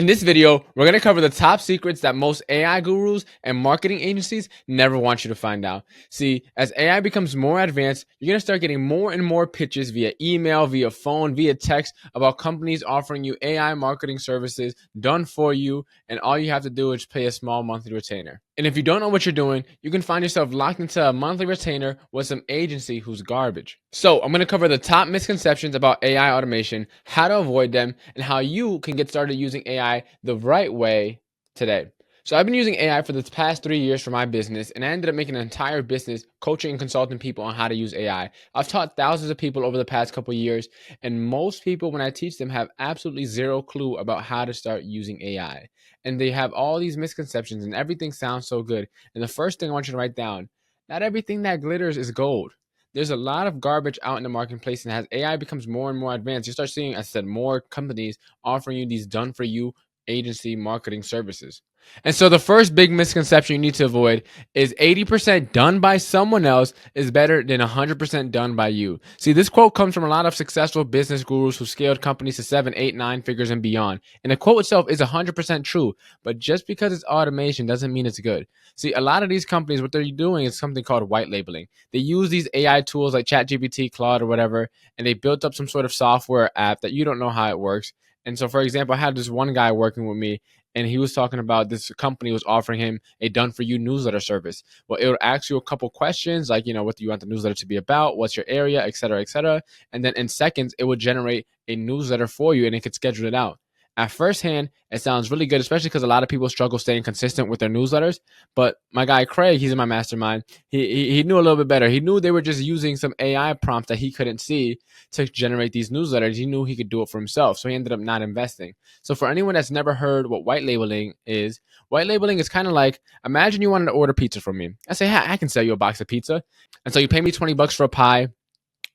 In this video, we're going to cover the top secrets that most AI gurus and marketing agencies never want you to find out. See, as AI becomes more advanced, you're going to start getting more and more pitches via email, via phone, via text about companies offering you AI marketing services done for you, and all you have to do is pay a small monthly retainer. And if you don't know what you're doing, you can find yourself locked into a monthly retainer with some agency who's garbage. So I'm going to cover the top misconceptions about AI automation, how to avoid them, and how you can get started using AI the right way today. So I've been using AI for the past 3 years for my business, and I ended up making an entire business coaching and consulting people on how to use AI. I've taught thousands of people over the past couple of years, and most people, when I teach them, have absolutely zero clue about how to start using AI. And they have all these misconceptions, and everything sounds so good. And the first thing I want you to write down, not everything that glitters is gold. There's a lot of garbage out in the marketplace, and as AI becomes more and more advanced, you start seeing, as I said, more companies offering you these done for you agency marketing services. And so the first big misconception you need to avoid is 80% done by someone else is better than 100% done by you. See, this quote comes from a lot of successful business gurus who scaled companies to 7, 8, 9 figures and beyond. And the quote itself is 100% true, but just because it's automation doesn't mean it's good. See, a lot of these companies, what they're doing is something called white labeling. They use these AI tools like ChatGPT, Claude, or whatever, and they built up some sort of software app that you don't know how it works. And so, for example, I had this one guy working with me, and he was talking about this company was offering him a done-for-you newsletter service. Well, it would ask you a couple questions like, what do you want the newsletter to be about? What's your area, et cetera, et cetera. And then in seconds, it would generate a newsletter for you, and it could schedule it out. At first hand, it sounds really good, especially because a lot of people struggle staying consistent with their newsletters. But my guy Craig, he's in my mastermind. He knew a little bit better. He knew they were just using some AI prompts that he couldn't see to generate these newsletters. He knew he could do it for himself, so he ended up not investing. So for anyone that's never heard what white labeling is kind of like, imagine you wanted to order pizza from me. I say, hey, I can sell you a box of pizza. And so you pay me $20 for a pie.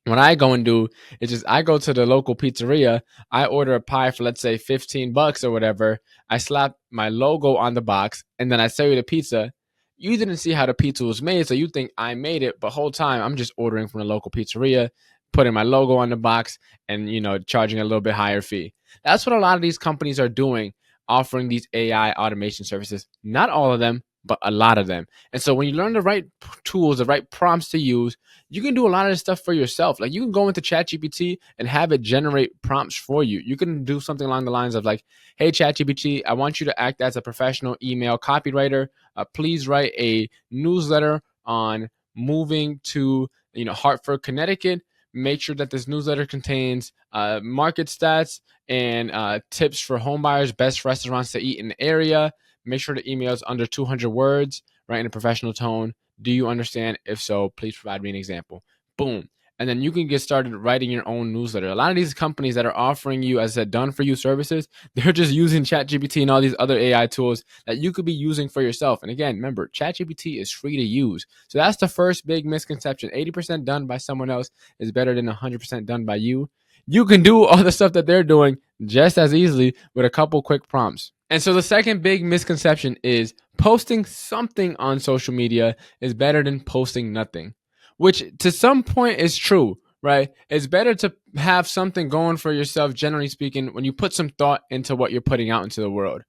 What I go and do is just I go to the local pizzeria, I order a pie for, let's say, $15 or whatever. I slap my logo on the box, and then I sell you the pizza. You didn't see how the pizza was made, so you think I made it, but whole time I'm just ordering from the local pizzeria, putting my logo on the box, and charging a little bit higher fee. That's what a lot of these companies are doing, offering these AI automation services. Not all of them, but a lot of them. And so when you learn the right tools, the right prompts to use, you can do a lot of this stuff for yourself. Like, you can go into ChatGPT and have it generate prompts for you. You can do something along the lines of like, hey, ChatGPT, I want you to act as a professional email copywriter. Please write a newsletter on moving to Hartford, Connecticut. Make sure that this newsletter contains market stats and tips for homebuyers, best restaurants to eat in the area. Make sure the email is under 200 words, right, in a professional tone. Do you understand? If so, please provide me an example. Boom. And then you can get started writing your own newsletter. A lot of these companies that are offering you, as I said, done for you services, they're just using ChatGPT and all these other AI tools that you could be using for yourself. And again, remember, ChatGPT is free to use. So that's the first big misconception. 80% done by someone else is better than 100% done by you. You can do all the stuff that they're doing just as easily with a couple quick prompts. And so the second big misconception is posting something on social media is better than posting nothing, which to some point is true, right? It's better to have something going for yourself, generally speaking, when you put some thought into what you're putting out into the world.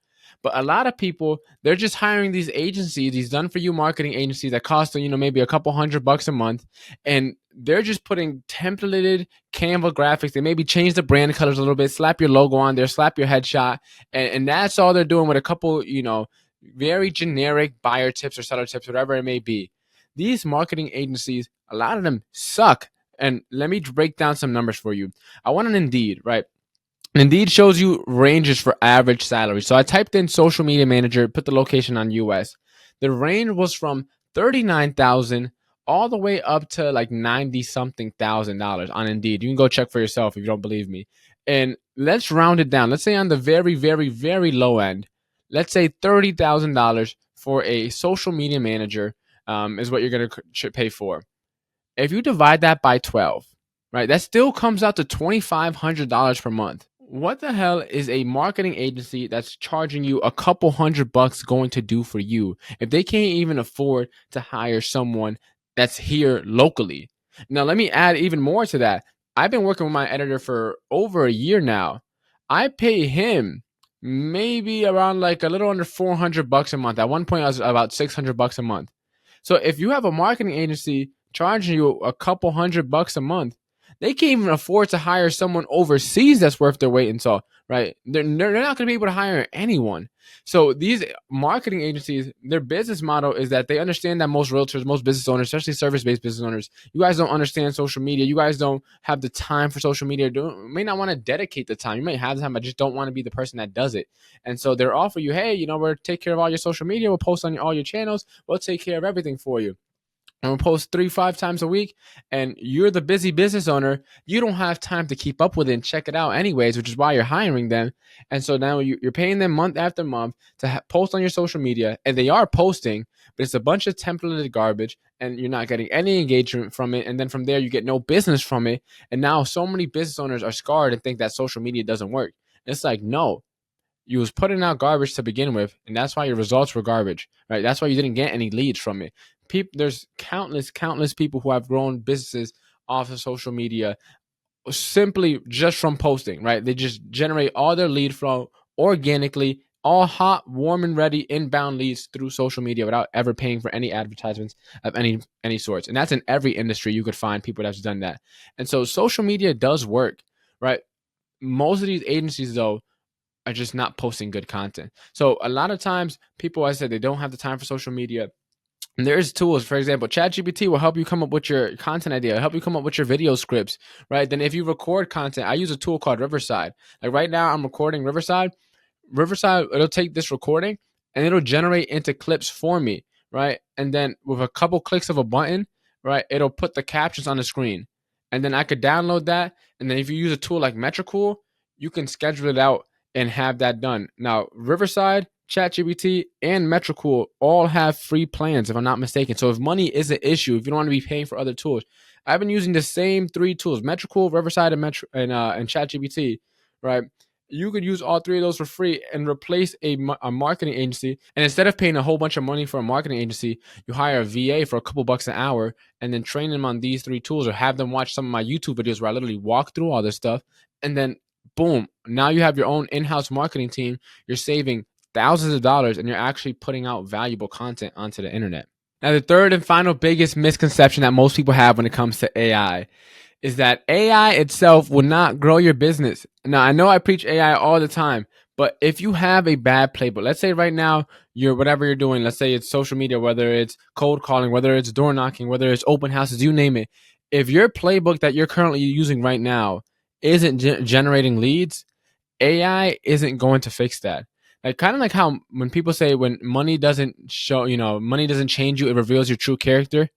But a lot of people, they're just hiring these agencies, these done-for-you marketing agencies that cost them, maybe a couple $100 a month, and they're just putting templated Canva graphics. They maybe change the brand colors a little bit, slap your logo on there, slap your headshot, and that's all they're doing with a couple, very generic buyer tips or seller tips, whatever it may be. These marketing agencies, a lot of them suck. And let me break down some numbers for you. I went on Indeed, right? Indeed shows you ranges for average salary. So I typed in social media manager, put the location on US. The range was from $39,000 all the way up to like $90-something thousand on Indeed. You can go check for yourself if you don't believe me. And let's round it down. Let's say on the very, very, very low end, let's say $30,000 for a social media manager is what you're going to pay for. If you divide that by 12, right, that still comes out to $2,500 per month. What the hell is a marketing agency that's charging you a couple $100 going to do for you if they can't even afford to hire someone that's here locally? Now, let me add even more to that. I've been working with my editor for over a year now. I pay him maybe around like a little under $400 a month. At one point, I was about $600 a month. So if you have a marketing agency charging you a couple $100 a month, they can't even afford to hire someone overseas that's worth their weight in salt, right? They're not going to be able to hire anyone. So these marketing agencies, their business model is that they understand that most realtors, most business owners, especially service-based business owners, you guys don't understand social media. You guys don't have the time for social media. May not want to dedicate the time. You may have the time, but just don't want to be the person that does it. And so they're offering you, hey, we'll take care of all your social media. We'll post on all your channels. We'll take care of everything for you. And we'll post 3-5 times a week, and you're the busy business owner. You don't have time to keep up with it and check it out anyways, which is why you're hiring them. And so now you're paying them month after month to post on your social media, and they are posting, but it's a bunch of templated garbage, and you're not getting any engagement from it. And then from there, you get no business from it. And now so many business owners are scarred and think that social media doesn't work. It's like, no, you was putting out garbage to begin with, and that's why your results were garbage, right? That's why you didn't get any leads from it. There's countless people who have grown businesses off of social media simply just from posting, right? They just generate all their lead flow organically, all hot, warm, and ready inbound leads through social media without ever paying for any advertisements of any sorts. And that's in every industry. You could find people that's done that. And so social media does work, right? Most of these agencies, though, are just not posting good content. So a lot of times people, I said, they don't have the time for social media. And there's tools, for example, ChatGPT will help you come up with your content idea, help you come up with your video scripts, right? Then if you record content, I use a tool called Riverside. Like right now I'm recording Riverside. It'll take this recording and it'll generate into clips for me, right? And then with a couple clicks of a button, right, it'll put the captions on the screen. And then I could download that. And then if you use a tool like Metricool, you can schedule it out and have that done. Now, Riverside, ChatGPT, and Metricool all have free plans, if I'm not mistaken. So if money is an issue, if you don't want to be paying for other tools, I've been using the same 3 tools: Metricool, Riverside, and ChatGPT, right? You could use all 3 of those for free and replace a marketing agency. And instead of paying a whole bunch of money for a marketing agency, you hire a VA for a couple bucks an hour and then train them on these 3 tools, or have them watch some of my YouTube videos where I literally walk through all this stuff. And then boom, now you have your own in-house marketing team. You're saving thousands of dollars and you're actually putting out valuable content onto the internet. Now, the third and final biggest misconception that most people have when it comes to AI is that AI itself will not grow your business. Now, I know I preach AI all the time, but if you have a bad playbook, let's say right now, whatever you're doing, let's say it's social media, whether it's cold calling, whether it's door knocking, whether it's open houses, you name it. If your playbook that you're currently using right now isn't generating leads, AI isn't going to fix that. Like kind of like how when people say when money doesn't show, money doesn't change you, it reveals your true character.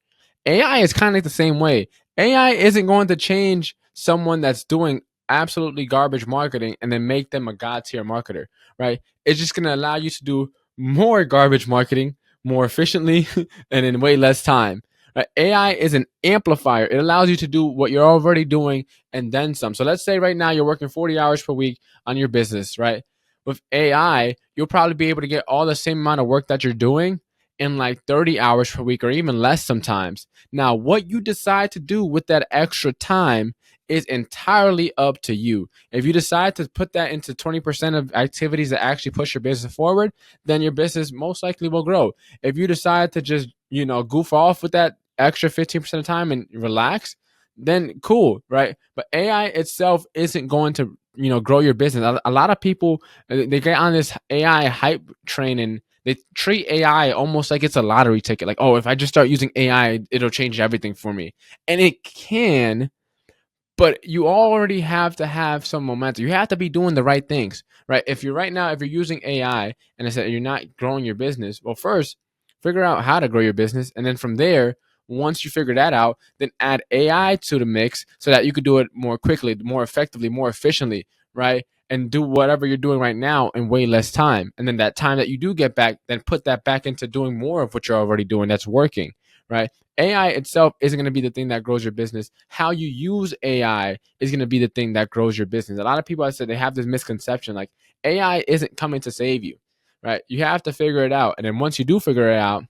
AI is kind of like the same way. AI isn't going to change someone that's doing absolutely garbage marketing and then make them a god tier marketer, right? It's just going to allow you to do more garbage marketing more efficiently and in way less time. Right? AI is an amplifier. It allows you to do what you're already doing and then some. So let's say right now you're working 40 hours per week on your business, right? With AI, you'll probably be able to get all the same amount of work that you're doing in like 30 hours per week or even less sometimes. Now, what you decide to do with that extra time is entirely up to you. If you decide to put that into 20% of activities that actually push your business forward, then your business most likely will grow. If you decide to just, goof off with that extra 15% of time and relax, then cool, right? But AI itself isn't going to, grow your business. A lot of people, they get on this AI hype train and they treat AI almost like it's a lottery ticket. Like, oh, if I just start using AI, it'll change everything for me. And it can, but you already have to have some momentum. You have to be doing the right things, right? If you're using AI and I said you're not growing your business, well, first figure out how to grow your business. And then from there, once you figure that out, then add AI to the mix so that you could do it more quickly, more effectively, more efficiently, right? And do whatever you're doing right now in way less time. And then that time that you do get back, then put that back into doing more of what you're already doing that's working, right? AI itself isn't going to be the thing that grows your business. How you use AI is going to be the thing that grows your business. A lot of people, I said, they have this misconception like AI isn't coming to save you, right? You have to figure it out. And then once you do figure it out,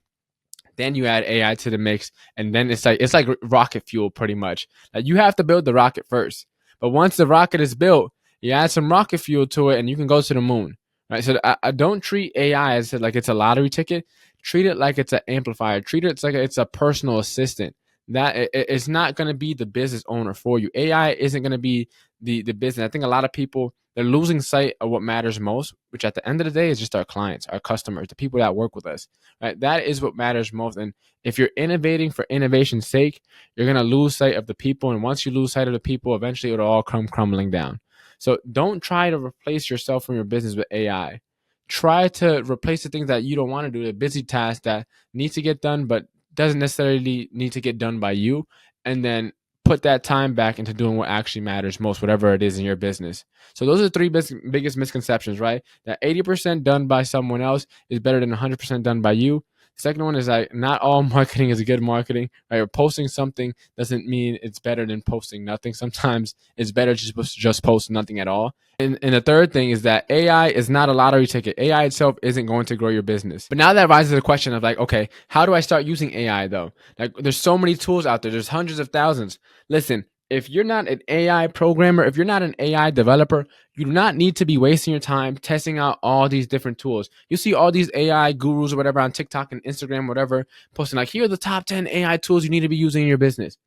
then you add AI to the mix, and then it's like rocket fuel pretty much. Like you have to build the rocket first, but once the rocket is built, you add some rocket fuel to it, and you can go to the moon, right? So I don't treat AI as like it's a lottery ticket. Treat it like it's an amplifier. Treat it like it's a personal assistant. That it's not going to be the business owner for you. AI isn't going to be the business. I think a lot of people, they're losing sight of what matters most, which at the end of the day is just our clients, our customers, the people that work with us. Right? That is what matters most. And if you're innovating for innovation's sake, you're going to lose sight of the people. And once you lose sight of the people, eventually it'll all come crumbling down. So don't try to replace yourself from your business with AI. Try to replace the things that you don't want to do, the busy tasks that need to get done, but doesn't necessarily need to get done by you. And then put that time back into doing what actually matters most, whatever it is in your business. So those are the three biggest misconceptions, right? That 80% done by someone else is better than 100% done by you. The second one is like not all marketing is good marketing, right? Or posting something doesn't mean it's better than posting nothing. Sometimes it's better just post nothing at all. And the third thing is that AI is not a lottery ticket. AI itself isn't going to grow your business. But now that rises the question of like, okay, how do I start using AI though? Like there's so many tools out there. There's hundreds of thousands. Listen, if you're not an AI programmer, if you're not an AI developer, you do not need to be wasting your time testing out all these different tools. You see all these AI gurus or whatever on TikTok and Instagram, whatever, posting like, here are the top 10 AI tools you need to be using in your business.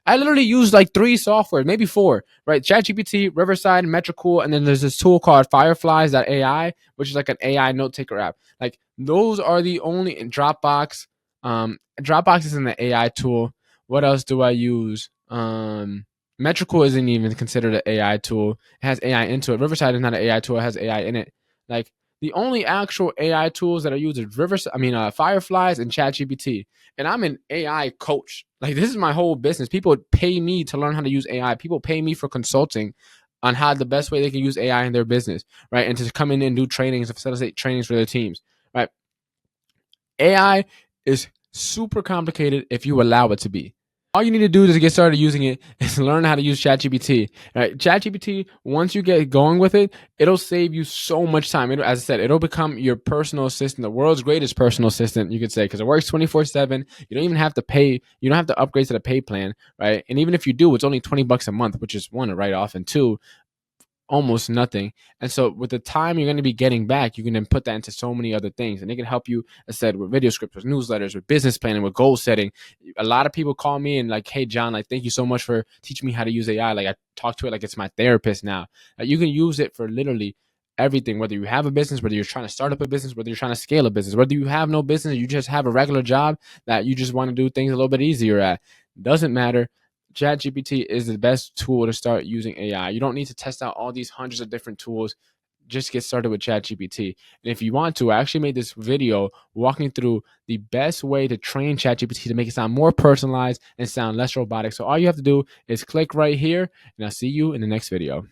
I literally use like 3 software, maybe 4, right? ChatGPT, Riverside, Metricool, and then there's this tool called Fireflies.ai, which is like an AI note taker app. Like those are the only in Dropbox. Dropbox isn't an AI tool. What else do I use? Metricool isn't even considered an AI tool. It has AI into it. Riverside is not an AI tool. It has AI in it. Like the only actual AI tools that I use is Fireflies and ChatGPT. And I'm an AI coach. Like this is my whole business. People pay me to learn how to use AI. People pay me for consulting on how the best way they can use AI in their business, right? And to come in and do trainings, facilitate trainings for their teams, right? AI is super complicated if you allow it to be. All you need to do to get started using it is learn how to use ChatGPT. Right? ChatGPT, once you get going with it, it'll save you so much time. As I said, it'll become your personal assistant, the world's greatest personal assistant, you could say, because it works 24/7. You don't even have to pay. You don't have to upgrade to the pay plan, right? And even if you do, it's only $20 a month, which is one, a write off, and two, almost nothing. And so with the time you're going to be getting back, you can then put that into so many other things. And it can help you, as I said, with video scripts, with newsletters, with business planning, with goal setting. A lot of people call me and like, hey, John, like, thank you so much for teaching me how to use AI. Like I talk to it like it's my therapist now. You can use it for literally everything, whether you have a business, whether you're trying to start up a business, whether you're trying to scale a business, whether you have no business, you just have a regular job that you just want to do things a little bit easier at. Doesn't matter. ChatGPT is the best tool to start using AI. You don't need to test out all these hundreds of different tools. Just get started with ChatGPT. And if you want to, I actually made this video walking through the best way to train ChatGPT to make it sound more personalized and sound less robotic. So all you have to do is click right here, and I'll see you in the next video.